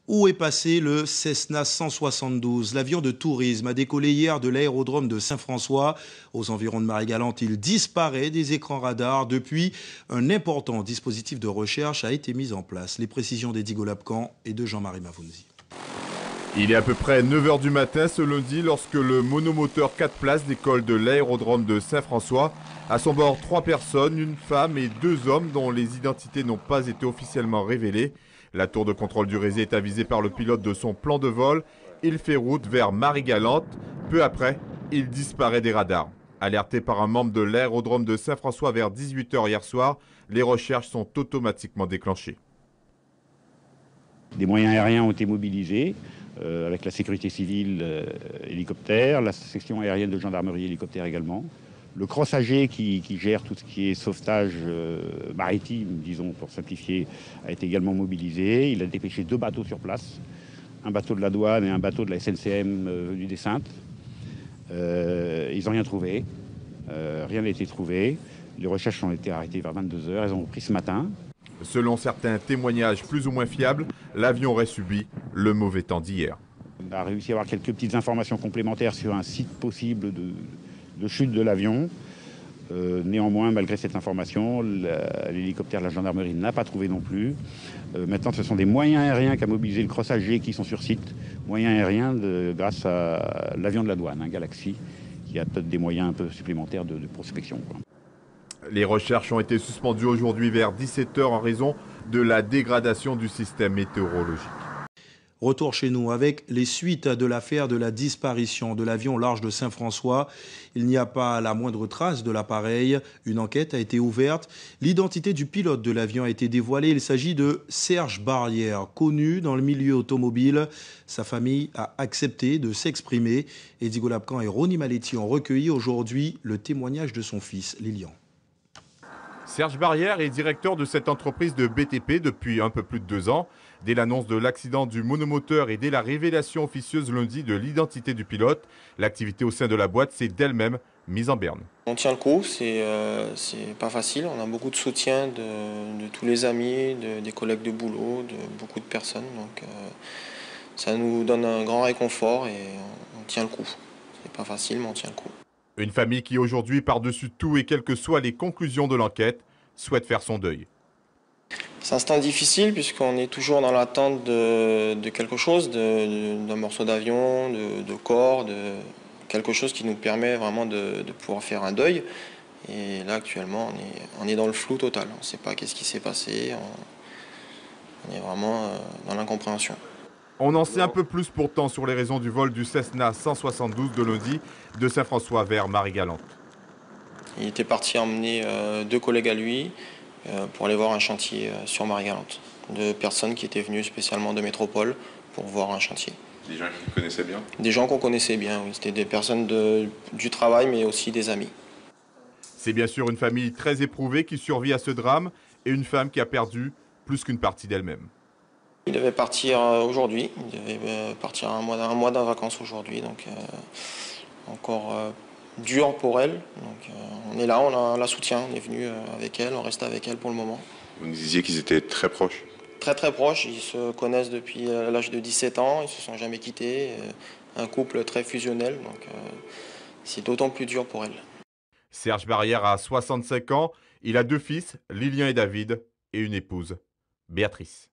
Où est passé le Cessna 172? L'avion de tourisme a décollé hier de l'aérodrome de Saint-François. Aux environs de Marie-Galante, il disparaît des écrans radars. Depuis, un important dispositif de recherche a été mis en place. Les précisions d'Eddie Golabcan et de Jean-Marie Mavounzi. Il est à peu près 9 h du matin ce lundi lorsque le monomoteur 4 places décolle de l'aérodrome de Saint-François. À son bord, 3 personnes, une femme et 2 hommes dont les identités n'ont pas été officiellement révélées. La tour de contrôle du Rézé est avisée par le pilote de son plan de vol. Il fait route vers Marie-Galante. Peu après, il disparaît des radars. Alerté par un membre de l'aérodrome de Saint-François vers 18 h hier soir, les recherches sont automatiquement déclenchées. Des moyens aériens ont été mobilisés. Avec la sécurité civile, hélicoptère, la section aérienne de gendarmerie, hélicoptère également. Le Cross AG qui gère tout ce qui est sauvetage maritime, disons pour simplifier, a été également mobilisé. Il a dépêché 2 bateaux sur place, un bateau de la douane et un bateau de la SNCM venu des Saintes. Ils n'ont rien trouvé, rien n'a été trouvé. Les recherches ont été arrêtées vers 22 h, elles ont repris ce matin. Selon certains témoignages plus ou moins fiables, l'avion aurait subi le mauvais temps d'hier. On a réussi à avoir quelques petites informations complémentaires sur un site possible de chute de l'avion. Néanmoins, malgré cette information, l'hélicoptère de la gendarmerie n'a pas trouvé non plus. Maintenant, ce sont des moyens aériens qu'a mobilisé le Cross AG qui sont sur site. Moyens aériens grâce à l'avion de la douane, Galaxy, qui a peut-être des moyens un peu supplémentaires de prospection, quoi. Les recherches ont été suspendues aujourd'hui vers 17 h en raison de la dégradation du système météorologique. Retour chez nous avec les suites de l'affaire de la disparition de l'avion au large de Saint-François. Il n'y a pas la moindre trace de l'appareil. Une enquête a été ouverte. L'identité du pilote de l'avion a été dévoilée. Il s'agit de Serge Barrière, connu dans le milieu automobile. Sa famille a accepté de s'exprimer. Eddie Golabcan et Ronnie Maletti ont recueilli aujourd'hui le témoignage de son fils, Lilian. Serge Barrière est directeur de cette entreprise de BTP depuis un peu plus de 2 ans. Dès l'annonce de l'accident du monomoteur et dès la révélation officieuse lundi de l'identité du pilote, l'activité au sein de la boîte s'est d'elle-même mise en berne. On tient le coup, c'est pas facile. On a beaucoup de soutien de tous les amis, des collègues de boulot, de beaucoup de personnes. Donc ça nous donne un grand réconfort et on tient le coup. C'est pas facile, mais on tient le coup. Une famille qui aujourd'hui, par-dessus tout et quelles que soient les conclusions de l'enquête, souhaite faire son deuil. C'est un instant difficile puisqu'on est toujours dans l'attente de quelque chose, d'un morceau d'avion, de corps, de quelque chose qui nous permet vraiment de pouvoir faire un deuil. Et là actuellement on est dans le flou total. On ne sait pas qu'est-ce qui s'est passé, on est vraiment dans l'incompréhension. On en sait un peu plus pourtant sur les raisons du vol du Cessna 172 de lundi de Saint-François vers Marie-Galante. Il était parti emmener 2 collègues à lui pour aller voir un chantier sur Marie-Galante. 2 personnes qui étaient venues spécialement de métropole pour voir un chantier. Des gens qui connaissaient bien? Des gens qu'on connaissait bien, oui. C'était des personnes du travail mais aussi des amis. C'est bien sûr une famille très éprouvée qui survit à ce drame et une femme qui a perdu plus qu'une partie d'elle-même. Il devait partir aujourd'hui, il devait partir un mois de vacances aujourd'hui, donc encore dur pour elle. Donc on est là, on la soutient, on est venu avec elle, on reste avec elle pour le moment. Vous nous disiez qu'ils étaient très proches? Très très proches, ils se connaissent depuis l'âge de 17 ans, ils ne se sont jamais quittés, un couple très fusionnel, donc c'est d'autant plus dur pour elle. Serge Barrière a 65 ans, il a 2 fils, Lilian et David, et une épouse, Béatrice.